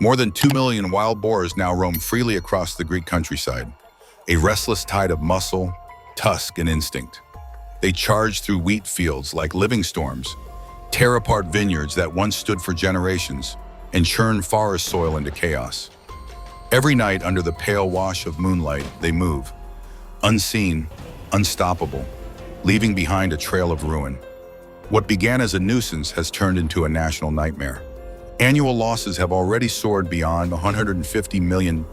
More than 2 million wild boars now roam freely across the Greek countryside, a restless tide of muscle, tusk, and instinct. They charge through wheat fields like living storms, tear apart vineyards that once stood for generations, and churn forest soil into chaos. Every night under the pale wash of moonlight, they move, unseen, unstoppable, leaving behind a trail of ruin. What began as a nuisance has turned into a national nightmare. Annual losses have already soared beyond $150 million,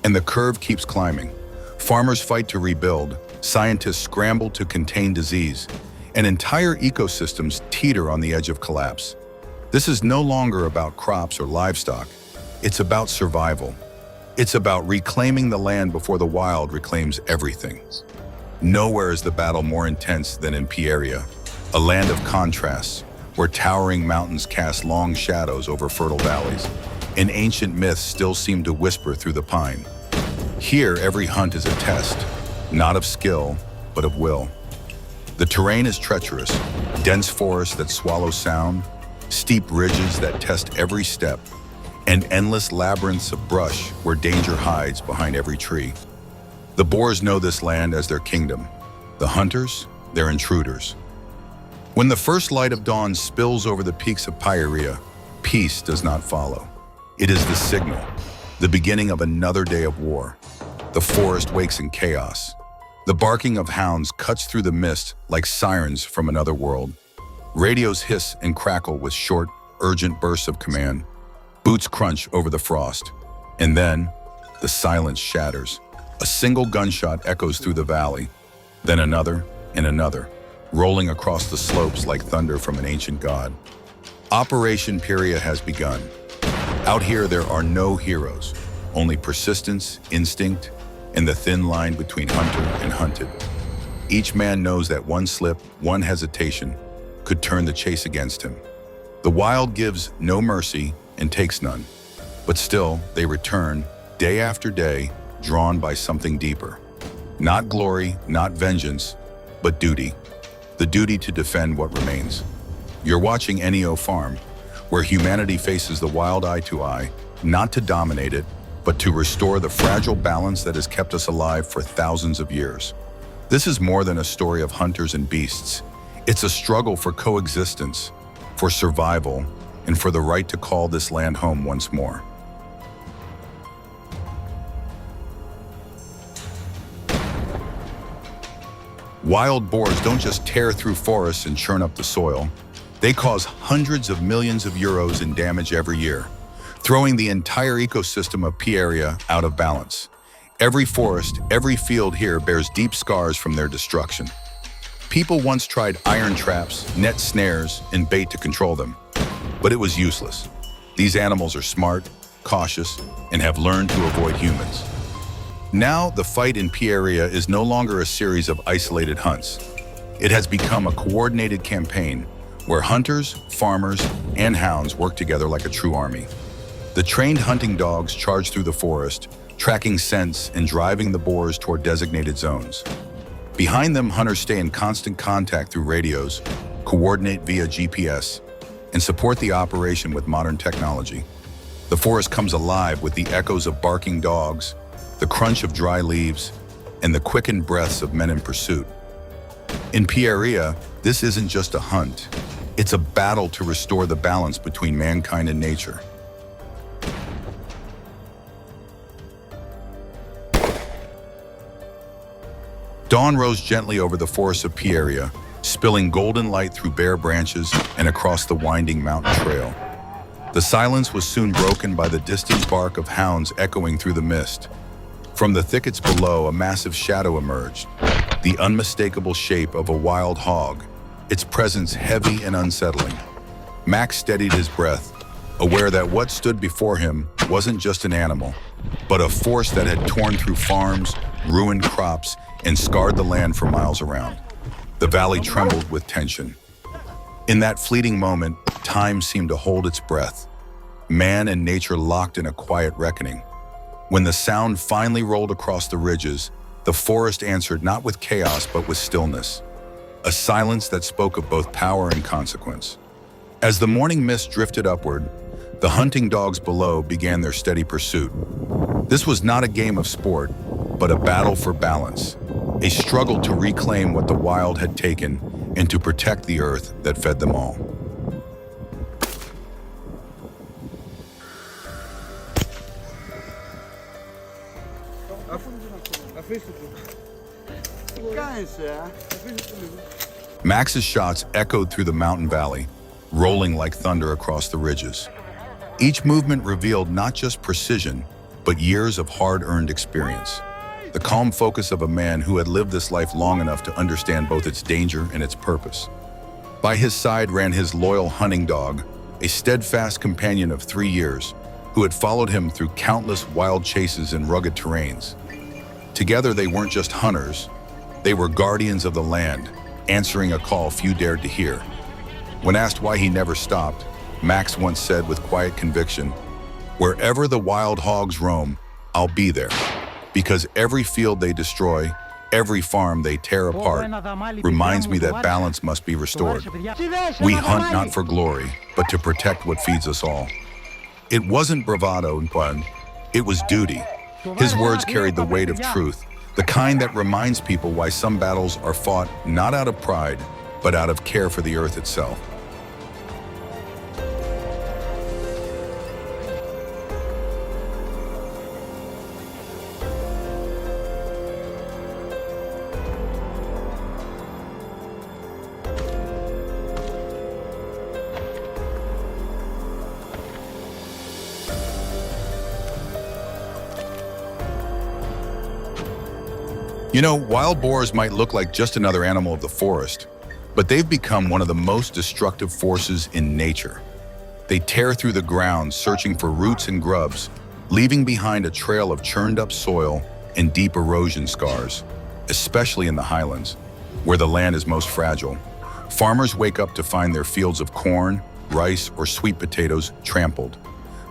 and the curve keeps climbing. Farmers fight to rebuild, scientists scramble to contain disease, and entire ecosystems teeter on the edge of collapse. This is no longer about crops or livestock. It's about survival. It's about reclaiming the land before the wild reclaims everything. Nowhere is the battle more intense than in Pieria, a land of contrasts, where towering mountains cast long shadows over fertile valleys, and ancient myths still seem to whisper through the pine. Here, every hunt is a test, not of skill, but of will. The terrain is treacherous, dense forests that swallow sound, steep ridges that test every step, and endless labyrinths of brush where danger hides behind every tree. The boars know this land as their kingdom. The hunters, their intruders. When the first light of dawn spills over the peaks of Pieria, peace does not follow. It is the signal, the beginning of another day of war. The forest wakes in chaos. The barking of hounds cuts through the mist like sirens from another world. Radios hiss and crackle with short, urgent bursts of command. Boots crunch over the frost. And then, the silence shatters. A single gunshot echoes through the valley, then another and another, rolling across the slopes like thunder from an ancient god. Operation Pieria has begun. Out here there are no heroes, only persistence, instinct, and the thin line between hunter and hunted. Each man knows that one slip, one hesitation, could turn the chase against him. The wild gives no mercy and takes none, but still they return, day after day, drawn by something deeper. Not glory, not vengeance, but duty. The duty to defend what remains. You're watching NEO Farm, where humanity faces the wild eye to eye, not to dominate it, but to restore the fragile balance that has kept us alive for thousands of years. This is more than a story of hunters and beasts. It's a struggle for coexistence, for survival, and for the right to call this land home once more. Wild boars don't just tear through forests and churn up the soil. They cause hundreds of millions of euros in damage every year, throwing the entire ecosystem of Pieria out of balance. Every forest, every field here bears deep scars from their destruction. People once tried iron traps, net snares, and bait to control them, but it was useless. These animals are smart, cautious, and have learned to avoid humans. Now, the fight in Pieria is no longer a series of isolated hunts. It has become a coordinated campaign where hunters, farmers, and hounds work together like a true army. The trained hunting dogs charge through the forest, tracking scents and driving the boars toward designated zones. Behind them, hunters stay in constant contact through radios, coordinate via GPS, and support the operation with modern technology. The forest comes alive with the echoes of barking dogs, the crunch of dry leaves, and the quickened breaths of men in pursuit. In Pieria, this isn't just a hunt. It's a battle to restore the balance between mankind and nature. Dawn rose gently over the forests of Pieria, spilling golden light through bare branches and across the winding mountain trail. The silence was soon broken by the distant bark of hounds echoing through the mist. From the thickets below, a massive shadow emerged, the unmistakable shape of a wild hog, its presence heavy and unsettling. Max steadied his breath, aware that what stood before him wasn't just an animal, but a force that had torn through farms, ruined crops, and scarred the land for miles around. The valley trembled with tension. In that fleeting moment, time seemed to hold its breath. Man and nature locked in a quiet reckoning. When the sound finally rolled across the ridges, the forest answered not with chaos but with stillness, a silence that spoke of both power and consequence. As the morning mist drifted upward, The hunting dogs below began their steady pursuit. This was not a game of sport, but a battle for balance, a struggle to reclaim what the wild had taken and to protect the earth that fed them all. Max's shots echoed through the mountain valley, rolling like thunder across the ridges. Each movement revealed not just precision, but years of hard-earned experience. The calm focus of a man who had lived this life long enough to understand both its danger and its purpose. By his side ran his loyal hunting dog, a steadfast companion of 3 years, who had followed him through countless wild chases in rugged terrains. Together, they weren't just hunters, they were guardians of the land, answering a call few dared to hear. When asked why he never stopped, Max once said with quiet conviction, "Wherever the wild hogs roam, I'll be there. Because every field they destroy, every farm they tear apart, reminds me that balance must be restored. We hunt not for glory, but to protect what feeds us all." It wasn't bravado, it was duty. His words carried the weight of truth, the kind that reminds people why some battles are fought not out of pride, but out of care for the earth itself. You know, wild boars might look like just another animal of the forest, but they've become one of the most destructive forces in nature. They tear through the ground searching for roots and grubs, leaving behind a trail of churned-up soil and deep erosion scars, especially in the highlands, where the land is most fragile. Farmers wake up to find their fields of corn, rice, or sweet potatoes trampled,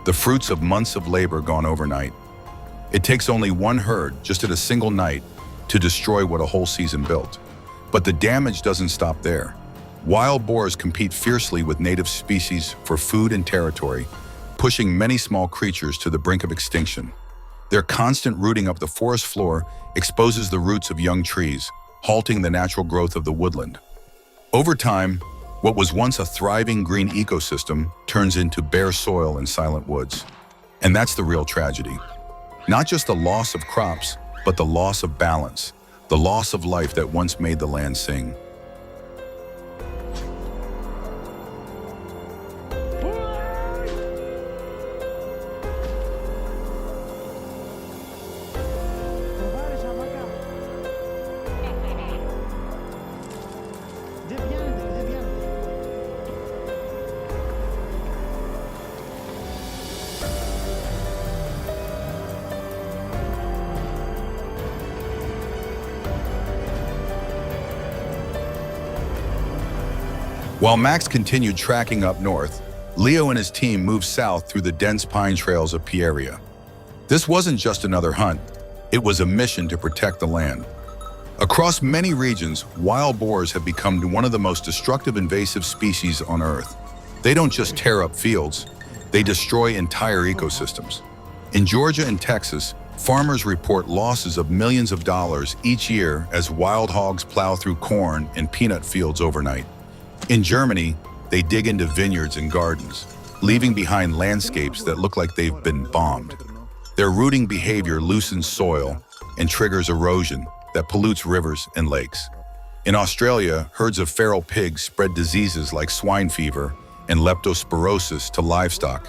the fruits of months of labor gone overnight. It takes only one herd, just at a single night, to destroy what a whole season built. But the damage doesn't stop there. Wild boars compete fiercely with native species for food and territory, pushing many small creatures to the brink of extinction. Their constant rooting up the forest floor exposes the roots of young trees, halting the natural growth of the woodland. Over time, what was once a thriving green ecosystem turns into bare soil and silent woods. And that's the real tragedy. Not just the loss of crops, but the loss of balance, the loss of life that once made the land sing. While Max continued tracking up north, Leo and his team moved south through the dense pine trails of Pieria. This wasn't just another hunt, it was a mission to protect the land. Across many regions, wild boars have become one of the most destructive invasive species on Earth. They don't just tear up fields, they destroy entire ecosystems. In Georgia and Texas, farmers report losses of millions of dollars each year as wild hogs plow through corn and peanut fields overnight. In Germany, they dig into vineyards and gardens, leaving behind landscapes that look like they've been bombed. Their rooting behavior loosens soil and triggers erosion that pollutes rivers and lakes. In Australia, herds of feral pigs spread diseases like swine fever and leptospirosis to livestock,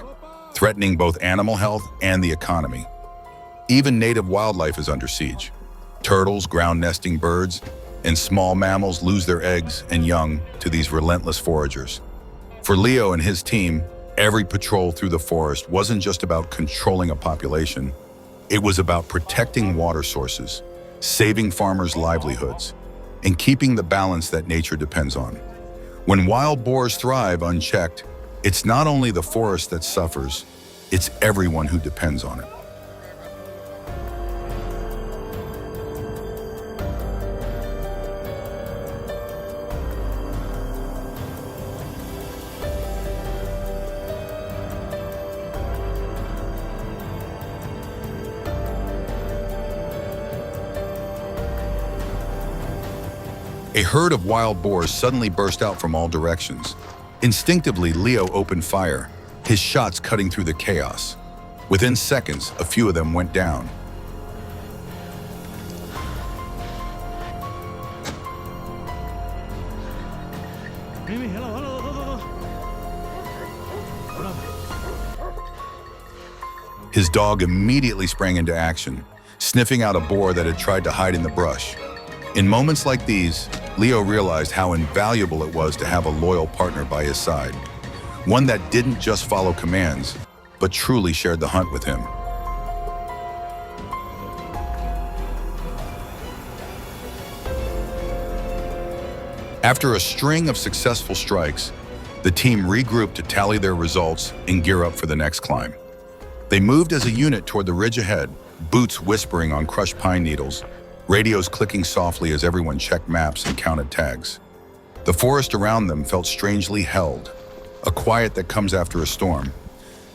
threatening both animal health and the economy. Even native wildlife is under siege. Turtles, ground-nesting birds, and small mammals lose their eggs and young to these relentless foragers. For Leo and his team, every patrol through the forest wasn't just about controlling a population. It was about protecting water sources, saving farmers' livelihoods, and keeping the balance that nature depends on. When wild boars thrive unchecked, it's not only the forest that suffers, it's everyone who depends on it. A herd of wild boars suddenly burst out from all directions. Instinctively, Leo opened fire, his shots cutting through the chaos. Within seconds, a few of them went down. His dog immediately sprang into action, sniffing out a boar that had tried to hide in the brush. In moments like these, Leo realized how invaluable it was to have a loyal partner by his side, one that didn't just follow commands, but truly shared the hunt with him. After a string of successful strikes, the team regrouped to tally their results and gear up for the next climb. They moved as a unit toward the ridge ahead, boots whispering on crushed pine needles, radios clicking softly as everyone checked maps and counted tags. The forest around them felt strangely held, a quiet that comes after a storm.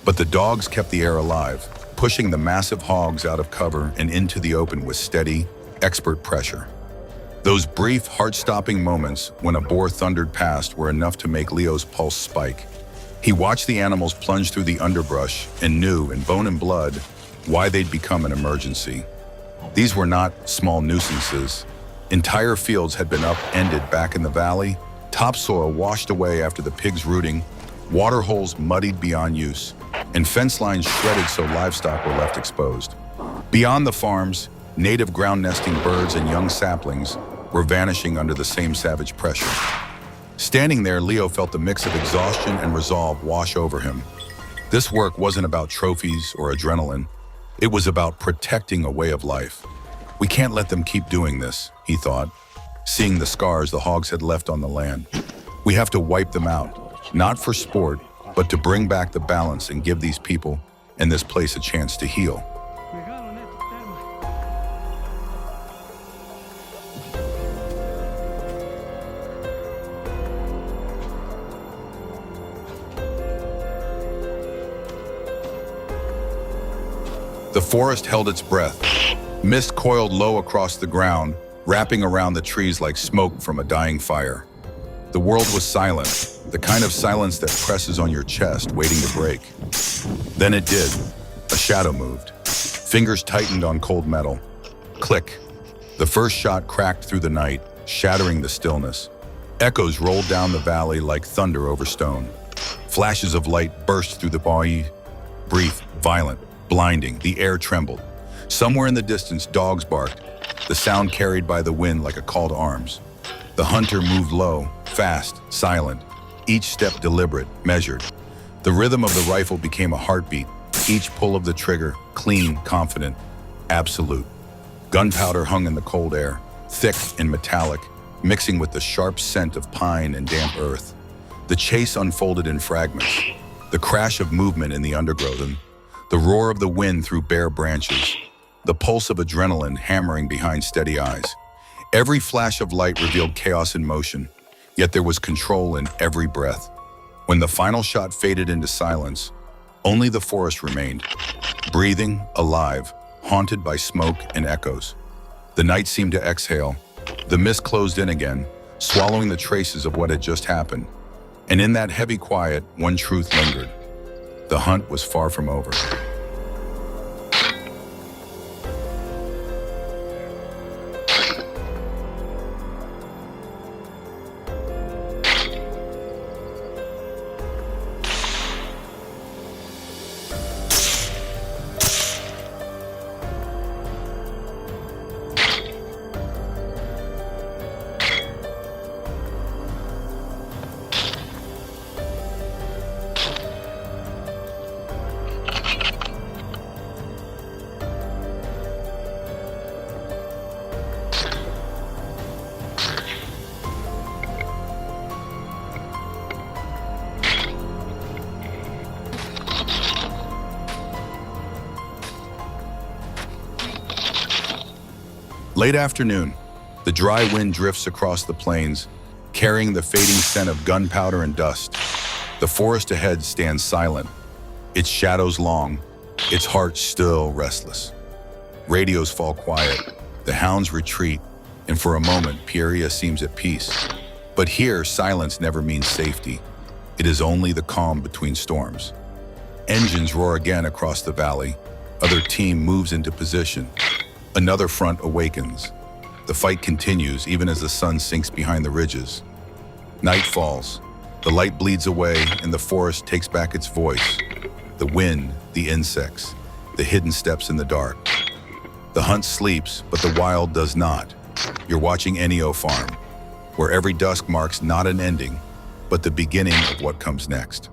But the dogs kept the air alive, pushing the massive hogs out of cover and into the open with steady, expert pressure. Those brief, heart-stopping moments when a boar thundered past were enough to make Leo's pulse spike. He watched the animals plunge through the underbrush and knew, in bone and blood, why they'd become an emergency. These were not small nuisances. Entire fields had been upended back in the valley, topsoil washed away after the pigs rooting, water holes muddied beyond use, and fence lines shredded so livestock were left exposed. Beyond the farms, native ground-nesting birds and young saplings were vanishing under the same savage pressure. Standing there, Leo felt the mix of exhaustion and resolve wash over him. This work wasn't about trophies or adrenaline. It was about protecting a way of life. We can't let them keep doing this, he thought, seeing the scars the hogs had left on the land. We have to wipe them out, not for sport, but to bring back the balance and give these people and this place a chance to heal. The forest held its breath. Mist coiled low across the ground, wrapping around the trees like smoke from a dying fire. The world was silent, the kind of silence that presses on your chest, waiting to break. Then it did. A shadow moved. Fingers tightened on cold metal. Click. The first shot cracked through the night, shattering the stillness. Echoes rolled down the valley like thunder over stone. Flashes of light burst through the bayou, brief, violent, blinding. The air trembled. Somewhere in the distance, dogs barked, the sound carried by the wind like a call to arms. The hunter moved low, fast, silent, each step deliberate, measured. The rhythm of the rifle became a heartbeat, each pull of the trigger, clean, confident, absolute. Gunpowder hung in the cold air, thick and metallic, mixing with the sharp scent of pine and damp earth. The chase unfolded in fragments, the crash of movement in the undergrowth, the roar of the wind through bare branches, the pulse of adrenaline hammering behind steady eyes. Every flash of light revealed chaos in motion, yet there was control in every breath. When the final shot faded into silence, only the forest remained, breathing, alive, haunted by smoke and echoes. The night seemed to exhale. The mist closed in again, swallowing the traces of what had just happened. And in that heavy quiet, one truth lingered. The hunt was far from over. Late afternoon, the dry wind drifts across the plains, carrying the fading scent of gunpowder and dust. The forest ahead stands silent, its shadows long, its heart still restless. Radios fall quiet, the hounds retreat, and for a moment, Pieria seems at peace. But here, silence never means safety. It is only the calm between storms. Engines roar again across the valley. Other team moves into position. Another front awakens. The fight continues even as the sun sinks behind the ridges. Night falls. The light bleeds away and the forest takes back its voice. The wind, the insects, the hidden steps in the dark. The hunt sleeps, but the wild does not. You're watching Ennio Farm, where every dusk marks not an ending, but the beginning of what comes next.